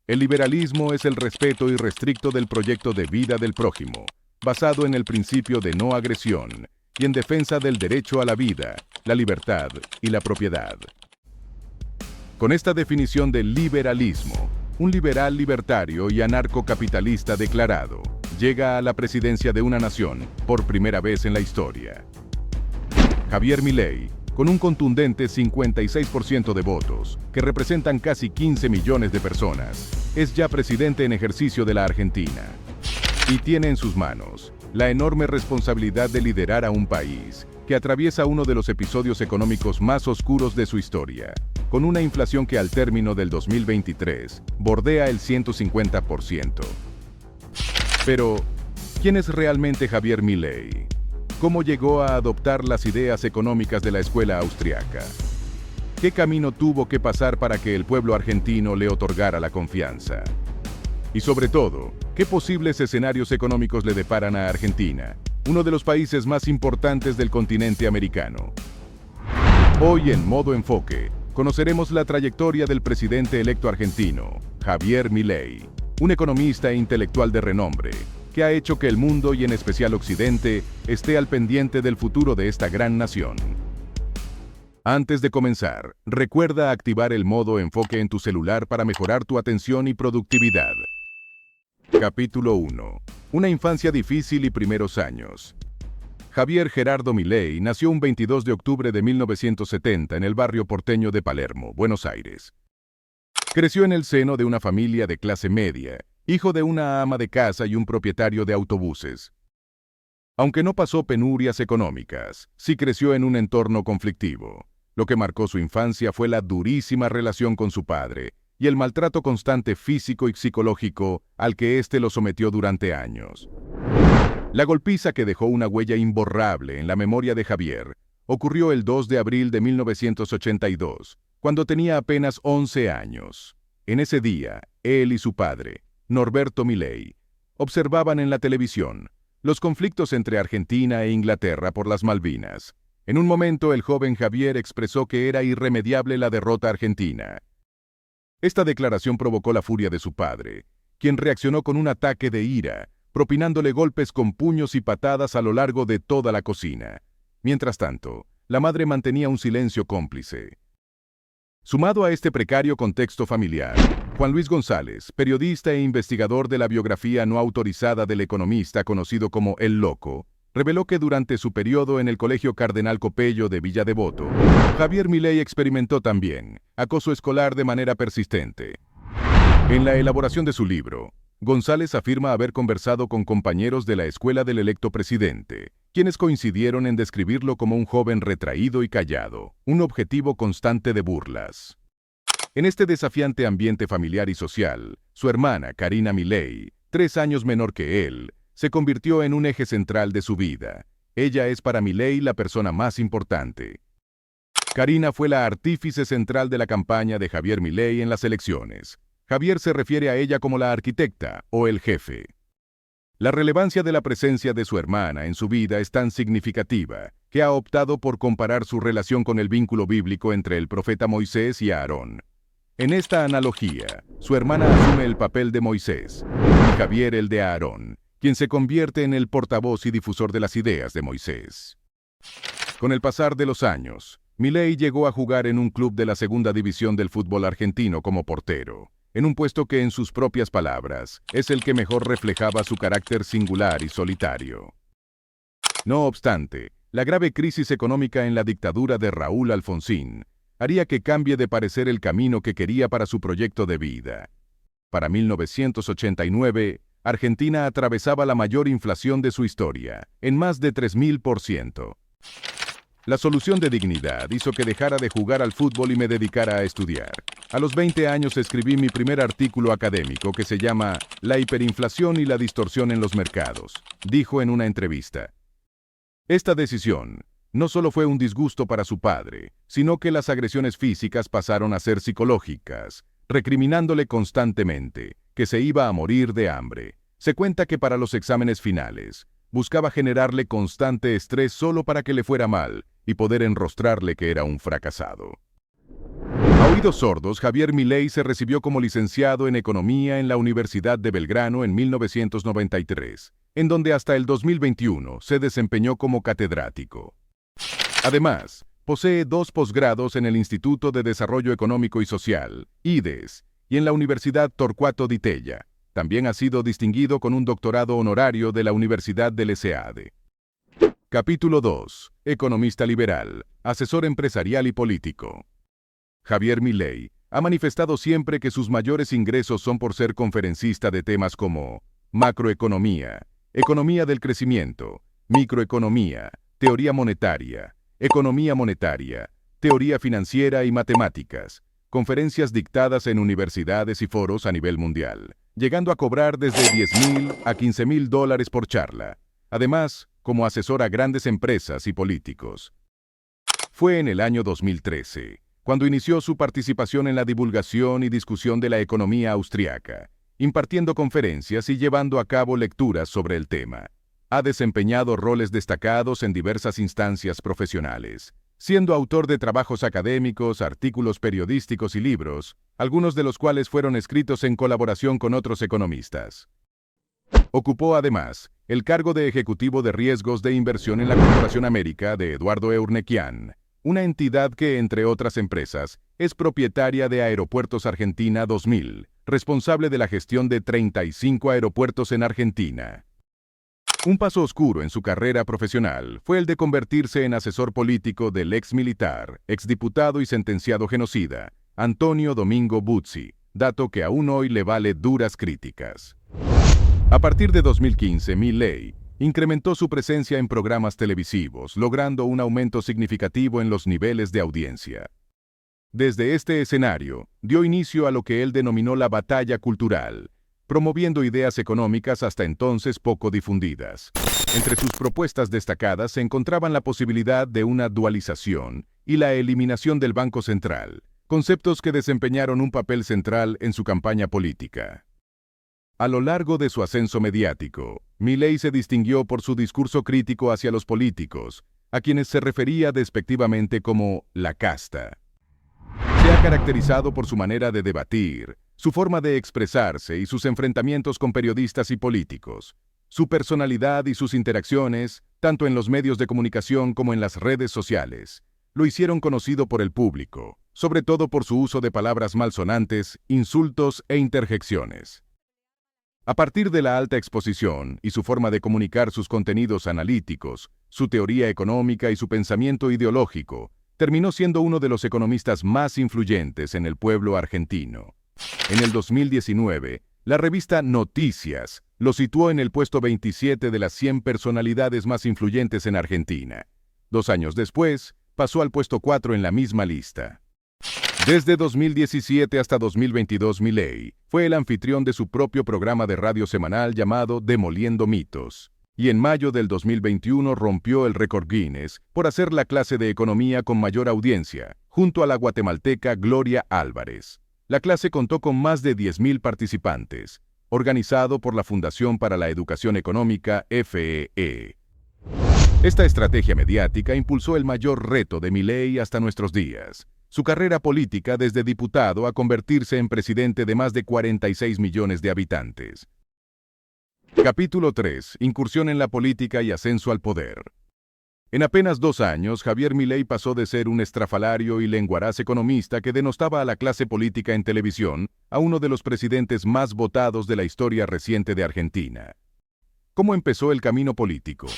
El liberalismo es el respeto irrestricto del proyecto de vida del prójimo, basado en el principio de no agresión y en defensa del derecho a la vida, la libertad y la propiedad. Con esta definición de liberalismo, un liberal libertario y anarcocapitalista declarado llega a la presidencia de una nación por primera vez en la historia. Javier Milei, con un contundente 56% de votos, que representan casi 15 millones de personas, es ya presidente en ejercicio de la Argentina. Y tiene en sus manos la enorme responsabilidad de liderar a un país que atraviesa uno de los episodios económicos más oscuros de su historia, con una inflación que al término del 2023 bordea el 150%. Pero, ¿quién es realmente Javier Milei? ¿Cómo llegó a adoptar las ideas económicas de la escuela austriaca? ¿Qué camino tuvo que pasar para que el pueblo argentino le otorgara la confianza? Y sobre todo, ¿qué posibles escenarios económicos le deparan a Argentina, uno de los países más importantes del continente americano? Hoy en Modo Enfoque, conoceremos la trayectoria del presidente electo argentino, Javier Milei, un economista e intelectual de renombre, que ha hecho que el mundo y en especial Occidente esté al pendiente del futuro de esta gran nación. Antes de comenzar, recuerda activar el modo enfoque en tu celular para mejorar tu atención y productividad. Capítulo 1. Una infancia difícil y primeros años. Javier Gerardo Milei nació un 22 de octubre de 1970 en el barrio porteño de Palermo, Buenos Aires. Creció en el seno de una familia de clase media, hijo de una ama de casa y un propietario de autobuses. Aunque no pasó penurias económicas, sí creció en un entorno conflictivo. Lo que marcó su infancia fue la durísima relación con su padre y el maltrato constante físico y psicológico al que éste lo sometió durante años. La golpiza que dejó una huella imborrable en la memoria de Javier ocurrió el 2 de abril de 1982, cuando tenía apenas 11 años. En ese día, él y su padre, Norberto Milei, observaban en la televisión los conflictos entre Argentina e Inglaterra por las Malvinas. En un momento el joven Javier expresó que era irremediable la derrota argentina. Esta declaración provocó la furia de su padre, quien reaccionó con un ataque de ira, propinándole golpes con puños y patadas a lo largo de toda la cocina. Mientras tanto, la madre mantenía un silencio cómplice. Sumado a este precario contexto familiar, Juan Luis González, periodista e investigador de la biografía no autorizada del economista conocido como El Loco, reveló que durante su periodo en el Colegio Cardenal Copello de Villa Devoto, Javier Milei experimentó también acoso escolar de manera persistente. En la elaboración de su libro, González afirma haber conversado con compañeros de la escuela del electo presidente, quienes coincidieron en describirlo como un joven retraído y callado, un objetivo constante de burlas. En este desafiante ambiente familiar y social, su hermana, Karina Milei, 3 años menor que él, se convirtió en un eje central de su vida. Ella es para Milei la persona más importante. Karina fue la artífice central de la campaña de Javier Milei en las elecciones. Javier se refiere a ella como la arquitecta o el jefe. La relevancia de la presencia de su hermana en su vida es tan significativa que ha optado por comparar su relación con el vínculo bíblico entre el profeta Moisés y Aarón. En esta analogía, su hermana asume el papel de Moisés y Javier el de Aarón, quien se convierte en el portavoz y difusor de las ideas de Moisés. Con el pasar de los años, Milei llegó a jugar en un club de la segunda división del fútbol argentino como portero, en un puesto que en sus propias palabras es el que mejor reflejaba su carácter singular y solitario. No obstante, la grave crisis económica en la dictadura de Raúl Alfonsín haría que cambie de parecer el camino que quería para su proyecto de vida. Para 1989, Argentina atravesaba la mayor inflación de su historia, en más de 3000%. La solución de dignidad hizo que dejara de jugar al fútbol y me dedicara a estudiar. A los 20 años escribí mi primer artículo académico que se llama La hiperinflación y la distorsión en los mercados, dijo en una entrevista. Esta decisión no solo fue un disgusto para su padre, sino que las agresiones físicas pasaron a ser psicológicas, recriminándole constantemente que se iba a morir de hambre. Se cuenta que para los exámenes finales, buscaba generarle constante estrés solo para que le fuera mal y poder enrostrarle que era un fracasado. A oídos sordos, Javier Milei se recibió como licenciado en Economía en la Universidad de Belgrano en 1993, en donde hasta el 2021 se desempeñó como catedrático. Además, posee 2 posgrados en el Instituto de Desarrollo Económico y Social, IDES, y en la Universidad Torcuato Di Tella. También ha sido distinguido con un doctorado honorario de la Universidad del ESEADE. Capítulo 2. Economista liberal, asesor empresarial y político. Javier Milei ha manifestado siempre que sus mayores ingresos son por ser conferencista de temas como macroeconomía, economía del crecimiento, microeconomía, teoría monetaria, economía monetaria, teoría financiera y matemáticas, conferencias dictadas en universidades y foros a nivel mundial, llegando a cobrar desde $10,000 a $15,000 por charla. Además, como asesor a grandes empresas y políticos. Fue en el año 2013, cuando inició su participación en la divulgación y discusión de la economía austriaca, impartiendo conferencias y llevando a cabo lecturas sobre el tema. Ha desempeñado roles destacados en diversas instancias profesionales, siendo autor de trabajos académicos, artículos periodísticos y libros, algunos de los cuales fueron escritos en colaboración con otros economistas. Ocupó además el cargo de ejecutivo de riesgos de inversión en la Corporación América de Eduardo Eurnequian, una entidad que, entre otras empresas, es propietaria de Aeropuertos Argentina 2000, responsable de la gestión de 35 aeropuertos en Argentina. Un paso oscuro en su carrera profesional fue el de convertirse en asesor político del ex militar, exdiputado y sentenciado genocida, Antonio Domingo Buzzi, dato que aún hoy le vale duras críticas. A partir de 2015, Milei incrementó su presencia en programas televisivos, logrando un aumento significativo en los niveles de audiencia. Desde este escenario, dio inicio a lo que él denominó la batalla cultural, promoviendo ideas económicas hasta entonces poco difundidas. Entre sus propuestas destacadas se encontraban la posibilidad de una dualización y la eliminación del Banco Central, conceptos que desempeñaron un papel central en su campaña política. A lo largo de su ascenso mediático, Milei se distinguió por su discurso crítico hacia los políticos, a quienes se refería despectivamente como la casta. Se ha caracterizado por su manera de debatir, su forma de expresarse y sus enfrentamientos con periodistas y políticos. Su personalidad y sus interacciones, tanto en los medios de comunicación como en las redes sociales, lo hicieron conocido por el público, sobre todo por su uso de palabras malsonantes, insultos e interjecciones. A partir de la alta exposición y su forma de comunicar sus contenidos analíticos, su teoría económica y su pensamiento ideológico, terminó siendo uno de los economistas más influyentes en el pueblo argentino. En el 2019, la revista Noticias lo situó en el puesto 27 de las 100 personalidades más influyentes en Argentina. 2 años después, pasó al puesto 4 en la misma lista. Desde 2017 hasta 2022, Milei fue el anfitrión de su propio programa de radio semanal llamado Demoliendo Mitos, y en mayo del 2021 rompió el récord Guinness por hacer la clase de economía con mayor audiencia, junto a la guatemalteca Gloria Álvarez. La clase contó con más de 10,000 participantes, organizado por la Fundación para la Educación Económica, FEE. Esta estrategia mediática impulsó el mayor reto de Milei hasta nuestros días: su carrera política desde diputado a convertirse en presidente de más de 46 millones de habitantes. Capítulo 3. Incursión en la política y ascenso al poder. En apenas 2 años, Javier Milei pasó de ser un estrafalario y lenguaraz economista que denostaba a la clase política en televisión a uno de los presidentes más votados de la historia reciente de Argentina. ¿Cómo empezó el camino político?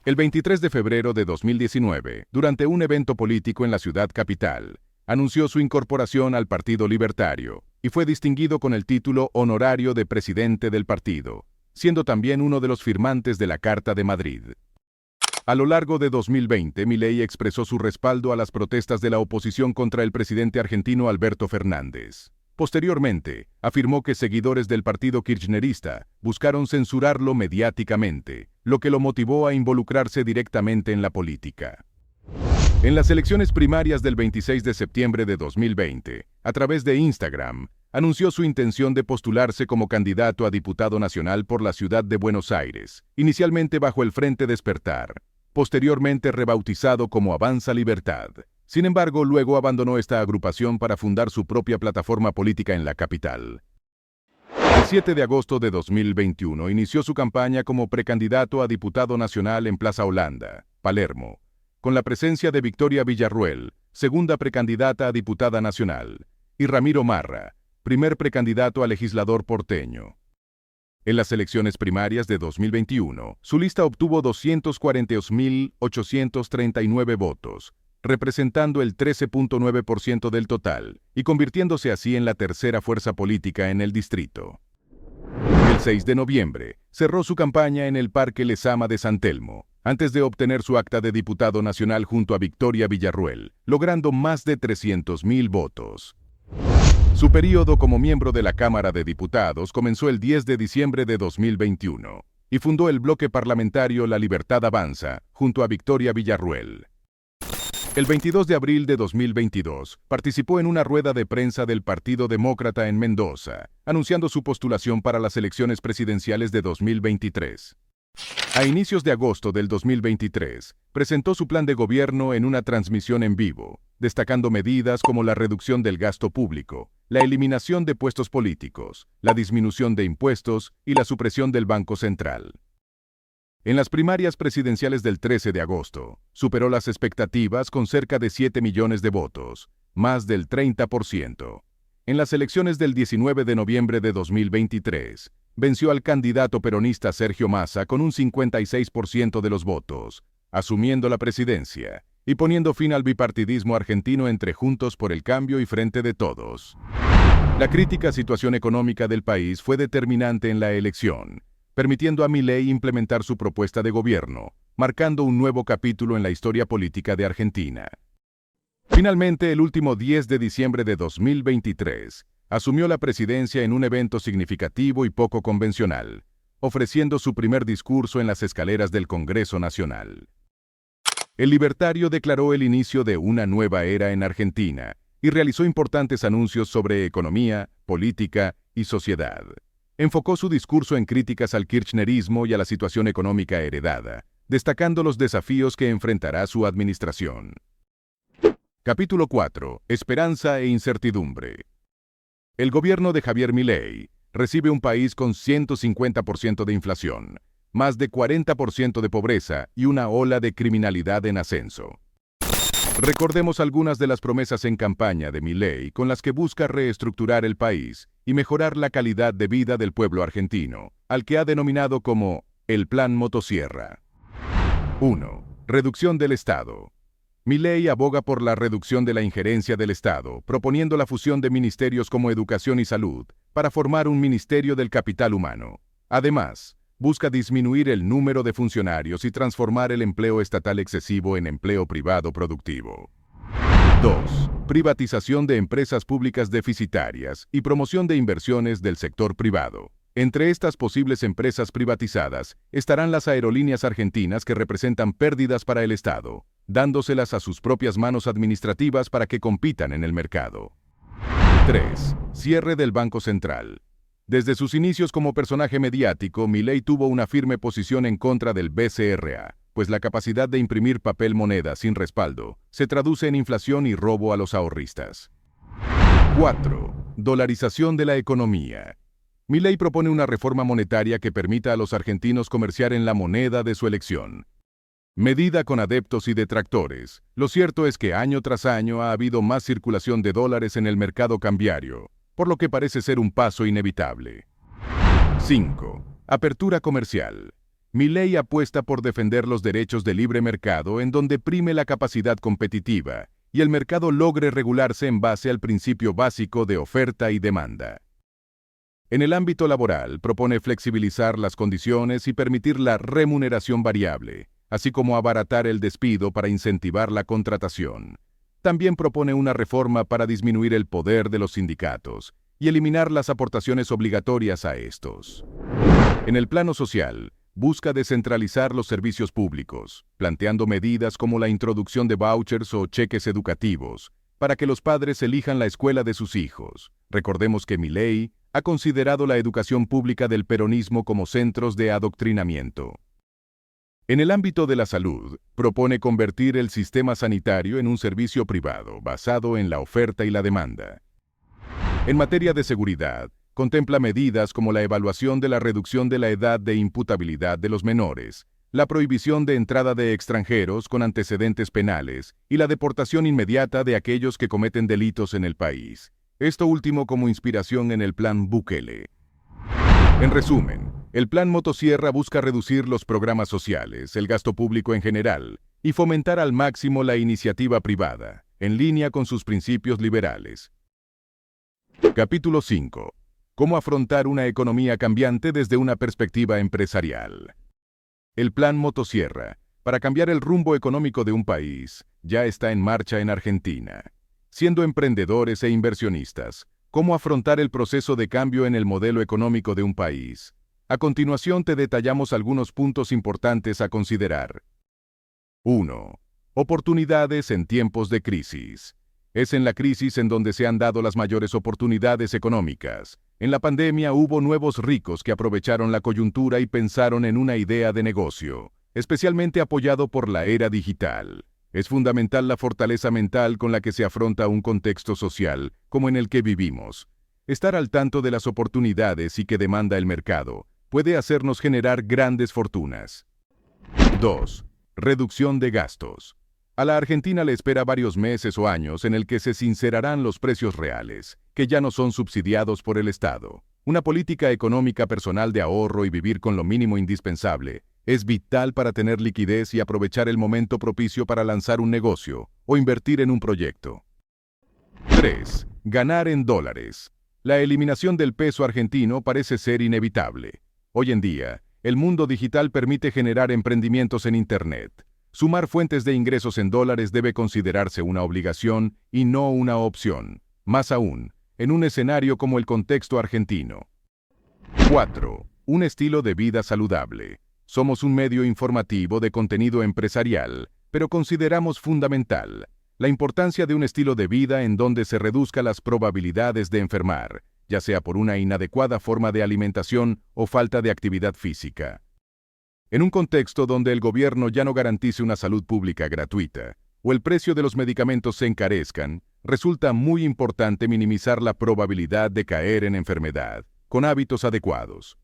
El 23 de febrero de 2019, durante un evento político en la ciudad capital, anunció su incorporación al Partido Libertario y fue distinguido con el título honorario de presidente del partido, siendo también uno de los firmantes de la Carta de Madrid. A lo largo de 2020, Milei expresó su respaldo a las protestas de la oposición contra el presidente argentino Alberto Fernández. Posteriormente, afirmó que seguidores del partido kirchnerista buscaron censurarlo mediáticamente, lo que lo motivó a involucrarse directamente en la política. En las elecciones primarias del 26 de septiembre de 2020, a través de Instagram, anunció su intención de postularse como candidato a diputado nacional por la ciudad de Buenos Aires, inicialmente bajo el Frente Despertar, posteriormente rebautizado como Avanza Libertad. Sin embargo, luego abandonó esta agrupación para fundar su propia plataforma política en la capital. El 7 de agosto de 2021 inició su campaña como precandidato a diputado nacional en Plaza Holanda, Palermo, con la presencia de Victoria Villarruel, segunda precandidata a diputada nacional, y Ramiro Marra, primer precandidato a legislador porteño. En las elecciones primarias de 2021, su lista obtuvo 242.839 votos, representando el 13.9% del total, y convirtiéndose así en la tercera fuerza política en el distrito. El 6 de noviembre, cerró su campaña en el Parque Lezama de San Telmo, antes de obtener su acta de diputado nacional junto a Victoria Villarruel, logrando más de 300.000 votos. Su período como miembro de la Cámara de Diputados comenzó el 10 de diciembre de 2021, y fundó el bloque parlamentario La Libertad Avanza, junto a Victoria Villarruel. El 22 de abril de 2022, participó en una rueda de prensa del Partido Demócrata en Mendoza, anunciando su postulación para las elecciones presidenciales de 2023. A inicios de agosto del 2023, presentó su plan de gobierno en una transmisión en vivo, destacando medidas como la reducción del gasto público, la eliminación de puestos políticos, la disminución de impuestos y la supresión del Banco Central. En las primarias presidenciales del 13 de agosto, superó las expectativas con cerca de 7 millones de votos, más del 30%. En las elecciones del 19 de noviembre de 2023, venció al candidato peronista Sergio Massa con un 56% de los votos, asumiendo la presidencia y poniendo fin al bipartidismo argentino entre Juntos por el Cambio y Frente de Todos. La crítica situación económica del país fue determinante en la elección, permitiendo a Milei implementar su propuesta de gobierno, marcando un nuevo capítulo en la historia política de Argentina. Finalmente, el último 10 de diciembre de 2023, asumió la presidencia en un evento significativo y poco convencional, ofreciendo su primer discurso en las escaleras del Congreso Nacional. El libertario declaró el inicio de una nueva era en Argentina y realizó importantes anuncios sobre economía, política y sociedad. Enfocó su discurso en críticas al kirchnerismo y a la situación económica heredada, destacando los desafíos que enfrentará su administración. Capítulo 4. Esperanza e incertidumbre. El gobierno de Javier Milei recibe un país con 150% de inflación, más de 40% de pobreza y una ola de criminalidad en ascenso. Recordemos algunas de las promesas en campaña de Milei con las que busca reestructurar el país y mejorar la calidad de vida del pueblo argentino, al que ha denominado como el Plan Motosierra. 1. Reducción del Estado. Milei aboga por la reducción de la injerencia del Estado, proponiendo la fusión de ministerios como Educación y Salud, para formar un Ministerio del Capital Humano. Además, busca disminuir el número de funcionarios y transformar el empleo estatal excesivo en empleo privado productivo. 2. Privatización de empresas públicas deficitarias y promoción de inversiones del sector privado. Entre estas posibles empresas privatizadas estarán las aerolíneas argentinas que representan pérdidas para el Estado, dándoselas a sus propias manos administrativas para que compitan en el mercado. 3. Cierre del Banco Central. Desde sus inicios como personaje mediático, Milei tuvo una firme posición en contra del BCRA, pues la capacidad de imprimir papel moneda sin respaldo se traduce en inflación y robo a los ahorristas. 4. Dolarización de la economía. Milei propone una reforma monetaria que permita a los argentinos comerciar en la moneda de su elección. Medida con adeptos y detractores, lo cierto es que año tras año ha habido más circulación de dólares en el mercado cambiario, por lo que parece ser un paso inevitable. 5. Apertura comercial. Milei apuesta por defender los derechos de libre mercado en donde prime la capacidad competitiva y el mercado logre regularse en base al principio básico de oferta y demanda. En el ámbito laboral, propone flexibilizar las condiciones y permitir la remuneración variable, así como abaratar el despido para incentivar la contratación. También propone una reforma para disminuir el poder de los sindicatos y eliminar las aportaciones obligatorias a estos. En el plano social, busca descentralizar los servicios públicos, planteando medidas como la introducción de vouchers o cheques educativos, para que los padres elijan la escuela de sus hijos. Recordemos que Milei ha considerado la educación pública del peronismo como centros de adoctrinamiento. En el ámbito de la salud, propone convertir el sistema sanitario en un servicio privado basado en la oferta y la demanda. En materia de seguridad, contempla medidas como la evaluación de la reducción de la edad de imputabilidad de los menores, la prohibición de entrada de extranjeros con antecedentes penales y la deportación inmediata de aquellos que cometen delitos en el país. Esto último como inspiración en el Plan Bukele. En resumen, el Plan Motosierra busca reducir los programas sociales, el gasto público en general, y fomentar al máximo la iniciativa privada, en línea con sus principios liberales. Capítulo 5. Cómo afrontar una economía cambiante desde una perspectiva empresarial. El Plan Motosierra, para cambiar el rumbo económico de un país, ya está en marcha en Argentina. Siendo emprendedores e inversionistas, ¿cómo afrontar el proceso de cambio en el modelo económico de un país? A continuación te detallamos algunos puntos importantes a considerar. 1. Oportunidades en tiempos de crisis. Es en la crisis en donde se han dado las mayores oportunidades económicas. En la pandemia hubo nuevos ricos que aprovecharon la coyuntura y pensaron en una idea de negocio, especialmente apoyado por la era digital. Es fundamental la fortaleza mental con la que se afronta un contexto social, como en el que vivimos. Estar al tanto de las oportunidades y que demanda el mercado puede hacernos generar grandes fortunas. 2. Reducción de gastos. A la Argentina le espera varios meses o años en el que se sincerarán los precios reales, que ya no son subsidiados por el Estado. Una política económica personal de ahorro y vivir con lo mínimo indispensable es vital para tener liquidez y aprovechar el momento propicio para lanzar un negocio o invertir en un proyecto. 3. Ganar en dólares. La eliminación del peso argentino parece ser inevitable. Hoy en día, el mundo digital permite generar emprendimientos en Internet. Sumar fuentes de ingresos en dólares debe considerarse una obligación y no una opción, más aún, en un escenario como el contexto argentino. 4. Un estilo de vida saludable. Somos un medio informativo de contenido empresarial, pero consideramos fundamental la importancia de un estilo de vida en donde se reduzca las probabilidades de enfermar, ya sea por una inadecuada forma de alimentación o falta de actividad física. En un contexto donde el gobierno ya no garantice una salud pública gratuita, o el precio de los medicamentos se encarezcan, resulta muy importante minimizar la probabilidad de caer en enfermedad, con hábitos adecuados.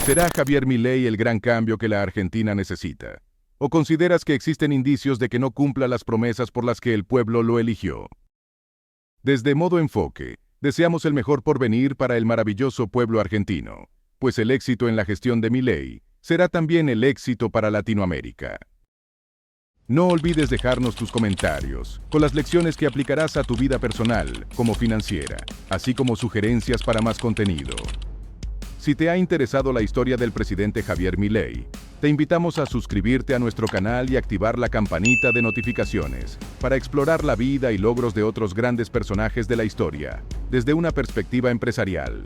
¿Será Javier Milei el gran cambio que la Argentina necesita? ¿O consideras que existen indicios de que no cumpla las promesas por las que el pueblo lo eligió? Desde Modo Enfoque, deseamos el mejor porvenir para el maravilloso pueblo argentino, pues el éxito en la gestión de Milei será también el éxito para Latinoamérica. No olvides dejarnos tus comentarios, con las lecciones que aplicarás a tu vida personal, como financiera, así como sugerencias para más contenido. Si te ha interesado la historia del presidente Javier Milei, te invitamos a suscribirte a nuestro canal y activar la campanita de notificaciones para explorar la vida y logros de otros grandes personajes de la historia, desde una perspectiva empresarial.